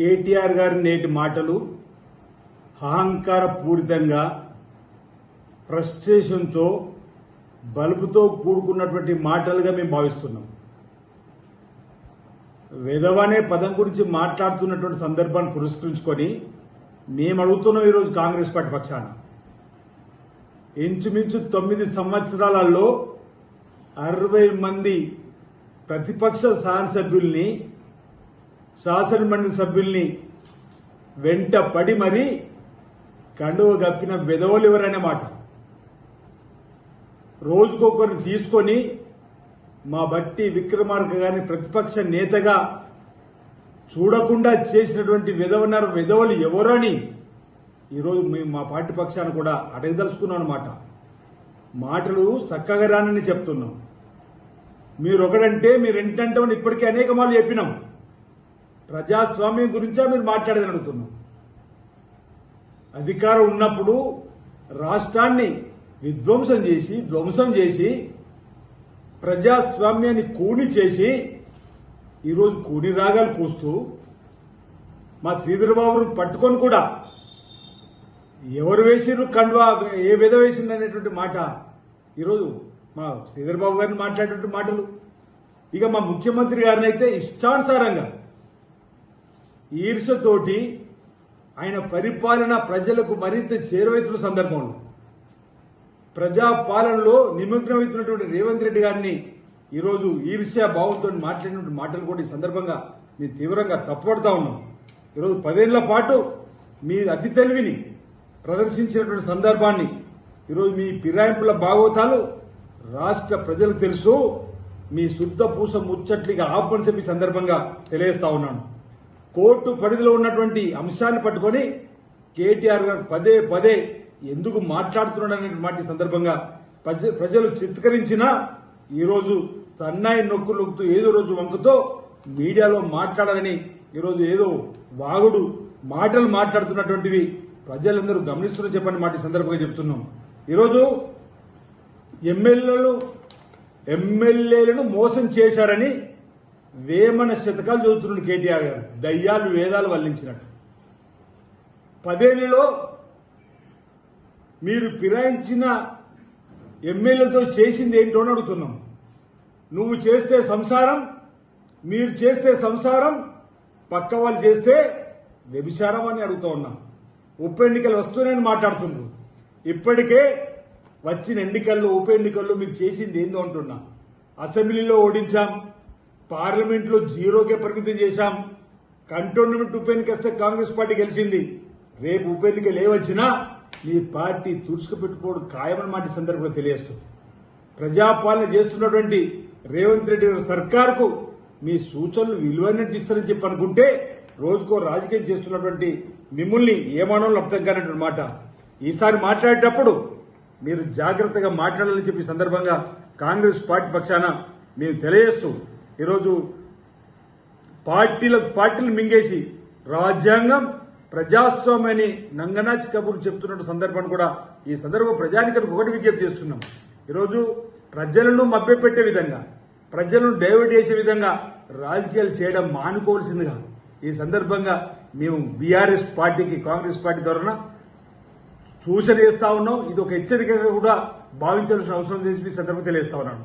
కేటీఆర్ గారి నేటి మాటలు అహంకార పూరితంగా ఫ్రస్ట్రేషన్తో బలుపుతో కూడుకున్నటువంటి మాటలుగా మేము భావిస్తున్నాం. వెధవనే పదం గురించి మాట్లాడుతున్నటువంటి సందర్భాన్ని పురస్కరించుకొని మేము అడుగుతున్నాం ఈరోజు కాంగ్రెస్ పార్టీ పక్షాన. ఇంచుమించు 9 సంవత్సరాలలో 60 మంది ప్రతిపక్ష శాసనసభ్యుల్ని శాసనమండలి సభ్యుల్ని వెంట పడి మరీ కండువ గప్పిన వెధవలు ఎవరనే మాట. రోజుకొకరిని తీసుకొని మా బట్టి విక్రమార్క గారిని ప్రతిపక్ష నేతగా చూడకుండా చేసినటువంటి వెధవలు ఎవరని ఈరోజు మేము మా పార్టీ పక్షాన కూడా అడగదలుచుకున్నాం అన్నమాట. మాటలు చక్కగా రానని చెప్తున్నాం. మీరు ఒకడంటే మీరు ఏంటంటే ఇప్పటికే అనేక మార్లు చెప్పినాం. ప్రజాస్వామ్యం గురించా మీరు మాట్లాడేదని అడుగుతున్నాం. అధికారం ఉన్నప్పుడు రాష్ట్రాన్ని ధ్వంసం చేసి ప్రజాస్వామ్యాన్ని కూని చేసి ఈరోజు కూని రాగాలు కూస్తూ మా శ్రీధరబాబును పట్టుకొని కూడా ఎవరు వేసిర్రు కండువా ఏ విధ వేసిండు అనేటువంటి మాట ఈరోజు మా శ్రీధరబాబు గారిని మాట్లాడేటువంటి మాటలు. ఇక మా ముఖ్యమంత్రి గారిని అయితే ఇష్టానుసారంగా ఈర్షతోటి ఆయన పరిపాలన ప్రజలకు మరింత చేరువైతున్న సందర్భంలో ప్రజాపాలనలో నిమగ్నమవుతున్నటువంటి రేవంత్ రెడ్డి గారిని ఈరోజు ఈర్ష్యా భావంతో మాట్లాడినటువంటి మాటలు కూడా ఈ సందర్భంగా మేము తీవ్రంగా తప్పుపడతా ఉన్నాం. ఈరోజు 10 ఏళ్ల పాటు మీ అతి తెలివిని ప్రదర్శించినటువంటి సందర్భాన్ని ఈరోజు మీ ఫిరాయింపుల భాగవతాలు రాష్ట్ర ప్రజలకు తెలుసు. మీ శుద్ధ పూస ముచ్చట్లిగా ఆపని చెప్పి సందర్భంగా తెలియజేస్తా ఉన్నాను. కోర్టు పరిధిలో ఉన్నటువంటి అంశాన్ని పట్టుకొని కేటీఆర్ గారు పదే ఎందుకు మాట్లాడుతున్నాడనే మాట సందర్భంగా ప్రజలు చిత్కరించినా ఈరోజు సన్నాయి నొక్కుతూ ఏదో రోజు వంకుతో మీడియాలో మాట్లాడాలని ఈరోజు ఏదో వాగుడు మాటలు మాట్లాడుతున్నటువంటివి ప్రజలందరూ గమనిస్తున్న చెప్పని మాట సందర్భంగా చెప్తున్నాం. ఈరోజు ఎమ్మెల్యేలను మోసం చేశారని వేమన శతకాలు చదువుతున్నాడు కేటీఆర్ గారు. దయ్యాలు వేదాలు వల్లించినట్టు 10 ఏళ్లలో మీరు ఫిరాయించిన ఎమ్మెల్యేలతో చేసింది ఏంటో అని అడుగుతున్నాం. నువ్వు చేస్తే సంసారం, మీరు చేస్తే సంసారం, పక్క వాళ్ళు చేస్తే వ్యభిచారం అని అడుగుతూ ఉన్నాం. ఉప ఎన్నికలు వస్తూనే మాట్లాడుతున్నారు. ఇప్పటికే వచ్చిన ఉప ఎన్నికల్లో మీరు చేసింది ఏందో అంటున్నా. అసెంబ్లీలో ఓడించాం, పార్లమెంట్లో 0కే పరిమితం చేశాం. కంటోన్మెంట్ ఉప ఎన్నిక వస్తే కాంగ్రెస్ పార్టీ గెలిచింది. రేపు ఉప ఎన్నికలు ఏవచ్చినా మీ పార్టీ తుడుచుకుపెట్టుకోవడం ఖాయమని మాట సందర్భంగా తెలియజేస్తుంది. ప్రజాపాలన చేస్తున్నటువంటి రేవంత్ రెడ్డి సర్కార్కు మీ సూచనలు విలువైనట్టు ఇస్తారని చెప్పి అనుకుంటే రోజుకో రాజకీయం చేస్తున్నటువంటి మిమ్మల్ని ఏమానో అర్థం కానటువంటి మాట. ఈసారి మాట్లాడేటప్పుడు మీరు జాగ్రత్తగా మాట్లాడాలని చెప్పి సందర్భంగా కాంగ్రెస్ పార్టీ పక్షాన మేము తెలియజేస్తూ ఈరోజు పార్టీలు మింగేసి రాజ్యాంగం ప్రజాస్వామ్యాన్ని నంగనాచి కబుర్లు చెప్తున్న సందర్భాన్ని కూడా ఈ సందర్భంగా ప్రజానికలకు ఒకటి విజ్ఞప్తి చేస్తున్నాం. ఈరోజు ప్రజలను మభ్యపెట్టే విధంగా, ప్రజలను డైవర్ట్ చేసే విధంగా రాజకీయాలు చేయడం మానుకోవాల్సిందిగా ఈ సందర్భంగా మేము బీఆర్ఎస్ పార్టీకి కాంగ్రెస్ పార్టీ ద్వారా సూచన చేస్తా ఉన్నాం. ఇది ఒక హెచ్చరికగా కూడా భావించాల్సిన అవసరం చెప్పి సందర్భంగా తెలియజేస్తా ఉన్నాను.